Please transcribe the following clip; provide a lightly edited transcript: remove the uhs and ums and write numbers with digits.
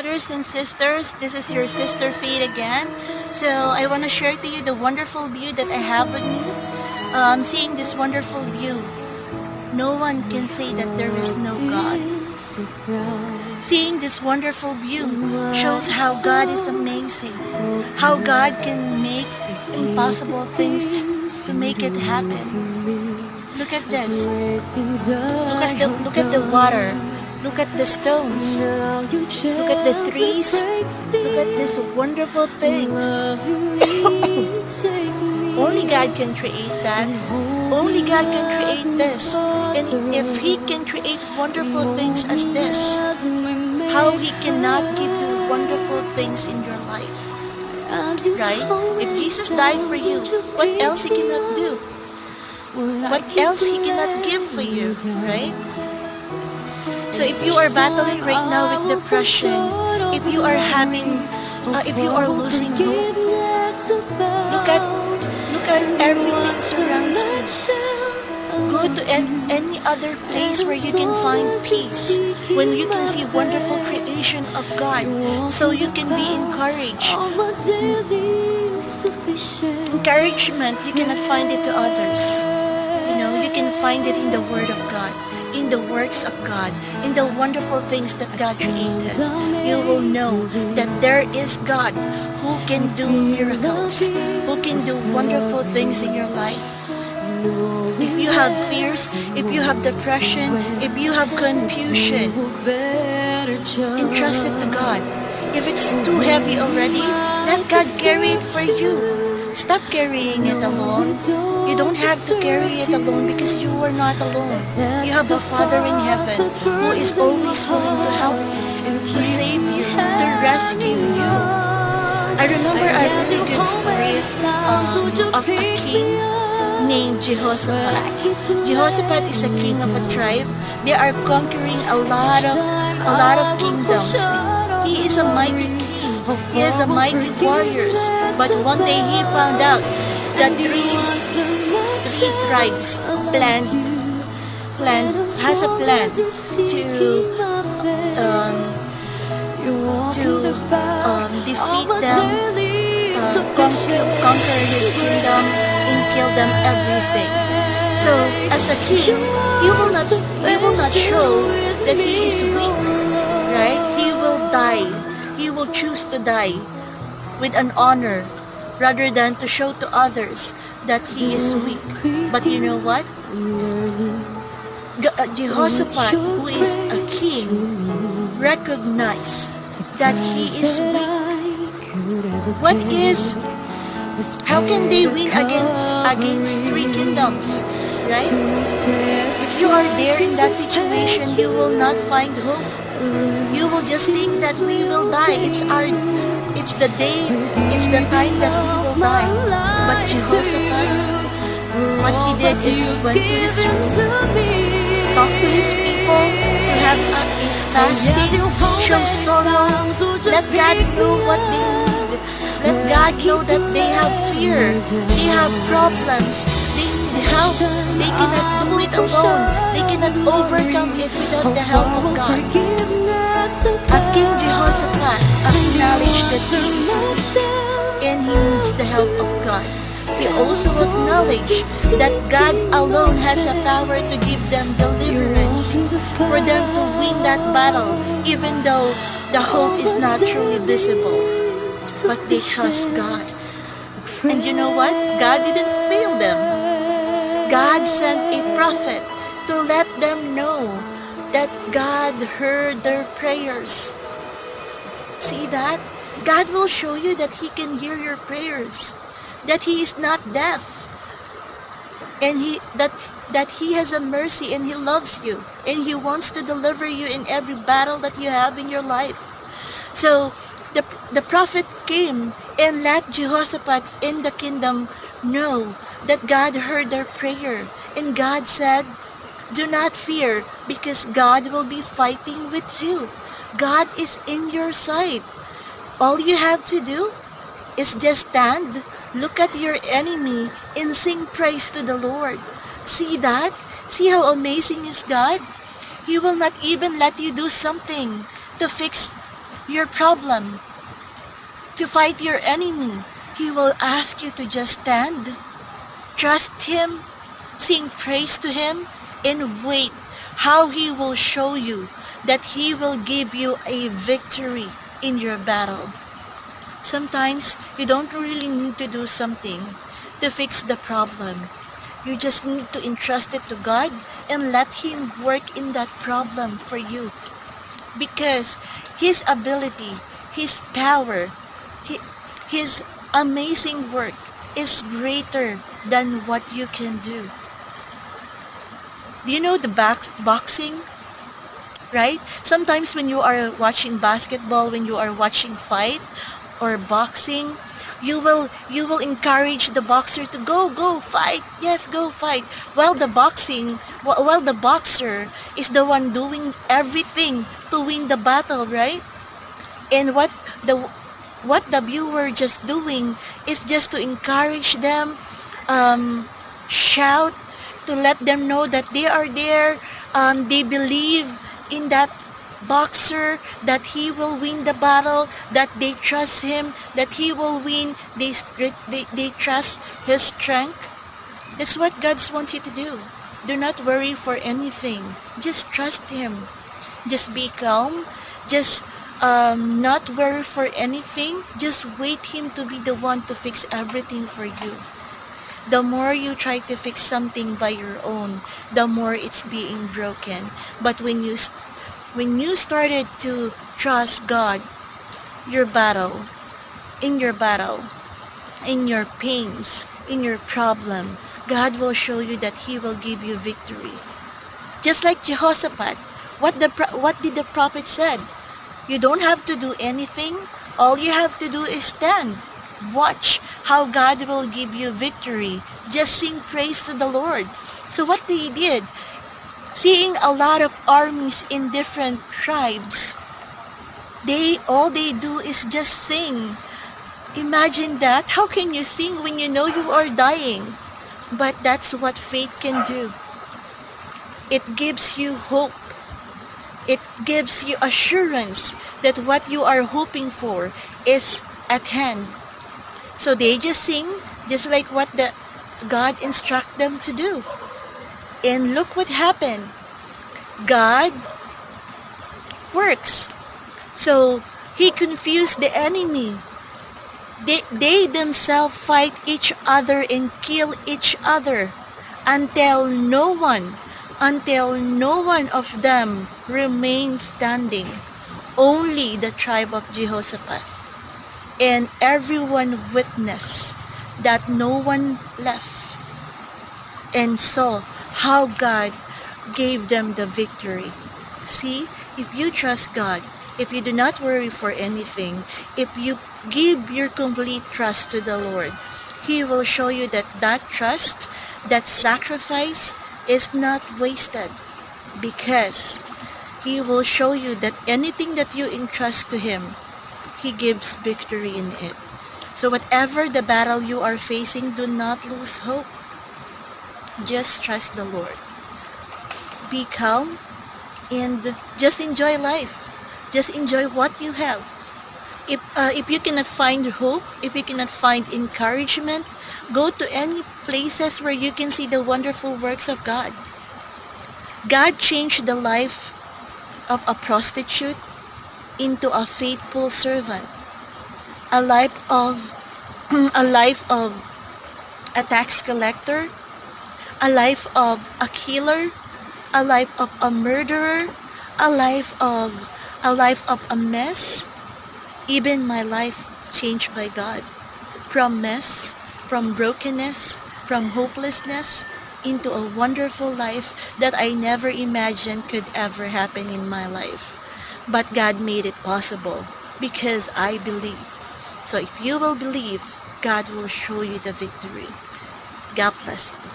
brothers and sisters, this is your sister Faith again. So I want to share to you the wonderful view that I have with me. Seeing this wonderful view, no one can say that there is no God. Seeing this wonderful view shows how God is amazing, how God can make impossible things to make it happen. Look at this. Look at the water. Look at the stones. Look at the trees. Look at these wonderful things. Only God can create that. Only God can create this. And if He can create wonderful things as this, how He cannot give you wonderful things in your life? Right? If Jesus died for you, what else He cannot do? What else He cannot give for you? Right? So if you are battling right now with depression, if you are losing hope, look at everything surrounds you. Go to any other place where you can find peace, when you can see wonderful creation of God, so you can be encouraged. Encouragement, you cannot find it to others. You can find it in the Word of God, in the works of God, in the wonderful things that God created. You will know that there is God who can do miracles, who can do wonderful things in your life. If you have fears, if you have depression, if you have confusion, entrust it to God. If it's too heavy already, let God carry it for you. Stop carrying it alone. You don't have to carry it alone because you are not alone. You have a Father in heaven who is always willing to help you, to save you, to rescue you. I remember a really good story of a king named Jehoshaphat. Jehoshaphat is a king of a tribe. They are conquering a lot of kingdoms. He is a mighty king. He has a mighty warriors. But one day he found out that three tribes has a plan to defeat them, conquer his kingdom, and kill them everything. So as a king, he will not show that he is weak, right? He will die. He will choose to die with an honor rather than to show to others that he is weak. But you know what? Jehoshaphat, who is a king, recognized that he is weak. How can they win against three kingdoms? Right? If you are there in that situation, you will not find hope. You will just think that we will die. It's the time that we will die. But Jehoshaphat, what he did is went to his room, talked to his people, to have a fasting, show sorrow, let God know what they need. Let God know that they have fear, they have problems, they need help. They cannot do it alone. They cannot overcome it without the help of God. King Jehoshaphat acknowledged that he is weak and he needs the help of God. He also acknowledged that God alone has the power to give them deliverance, for them to win that battle, even though the hope is not truly visible. But they trust God. And you know what? God didn't fail them. God sent a prophet to let them know that God heard their prayers. See that? God will show you that He can hear your prayers, that He is not deaf, and that He has a mercy and He loves you, and He wants to deliver you in every battle that you have in your life. So the prophet came and let Jehoshaphat in the kingdom know that God heard their prayer, and God said, do not fear, because God will be fighting with you. God is in your side. All you have to do is just stand, look at your enemy, and sing praise to the Lord. See that? See how amazing is God? He will not even let you do something to fix your problem, to fight your enemy. He will ask you to just stand, trust Him, sing praise to Him, and wait how He will show you that He will give you a victory in your battle. Sometimes you don't really need to do something to fix the problem. You just need to entrust it to God and let Him work in that problem for you. Because His ability, His power, His amazing work is greater than what you can do. Do you know the boxing? Right? Sometimes when you are watching basketball, when you are watching fight or boxing, you will encourage the boxer to go fight. Yes, go fight. While the boxer is the one doing everything to win the battle, right? And what the viewer just doing is just to encourage them, shout, to let them know that they are there. They believe in that boxer, that he will win the battle, that they trust him, that he will win. They trust his strength. That's what God wants you to do. Do not worry for anything. Just trust Him. Just be calm. Just not worry for anything. Just wait Him to be the one to fix everything for you. The more you try to fix something by your own, the more it's being broken. But when you started to trust God, your battle, in your battle, in your pains, in your problem, God will show you that He will give you victory. Just like Jehoshaphat, what did the prophet said? You don't have to do anything. All you have to do is stand. Watch how God will give you victory. Just sing praise to the Lord. So what they did, seeing a lot of armies in different tribes, all they do is just sing. Imagine that. How can you sing when you know you are dying? But that's what faith can do. It gives you hope. It gives you assurance that what you are hoping for is at hand. So they just sing, just like what God instruct them to do. And look what happened. God works. So He confused the enemy. They themselves fight each other and kill each other until no one of them remains standing. Only the tribe of Jehoshaphat. And everyone witnessed that no one left and saw how God gave them the victory. See, if you trust God, if you do not worry for anything, if you give your complete trust to the Lord, He will show you that trust, that sacrifice is not wasted, because He will show you that anything that you entrust to Him, He gives victory in it. So whatever the battle you are facing, do not lose hope. Just trust the Lord. Be calm and just enjoy life. Just enjoy what you have. If you cannot find hope, if you cannot find encouragement, go to any places where you can see the wonderful works of God. God changed the life of a prostitute into a faithful servant. A life of a tax collector, a life of a killer, a life of a murderer, a life of a mess. Even my life changed by God. From mess, from brokenness, from hopelessness, into a wonderful life that I never imagined could ever happen in my life. But God made it possible because I believe. So if you will believe, God will show you the victory. God bless you.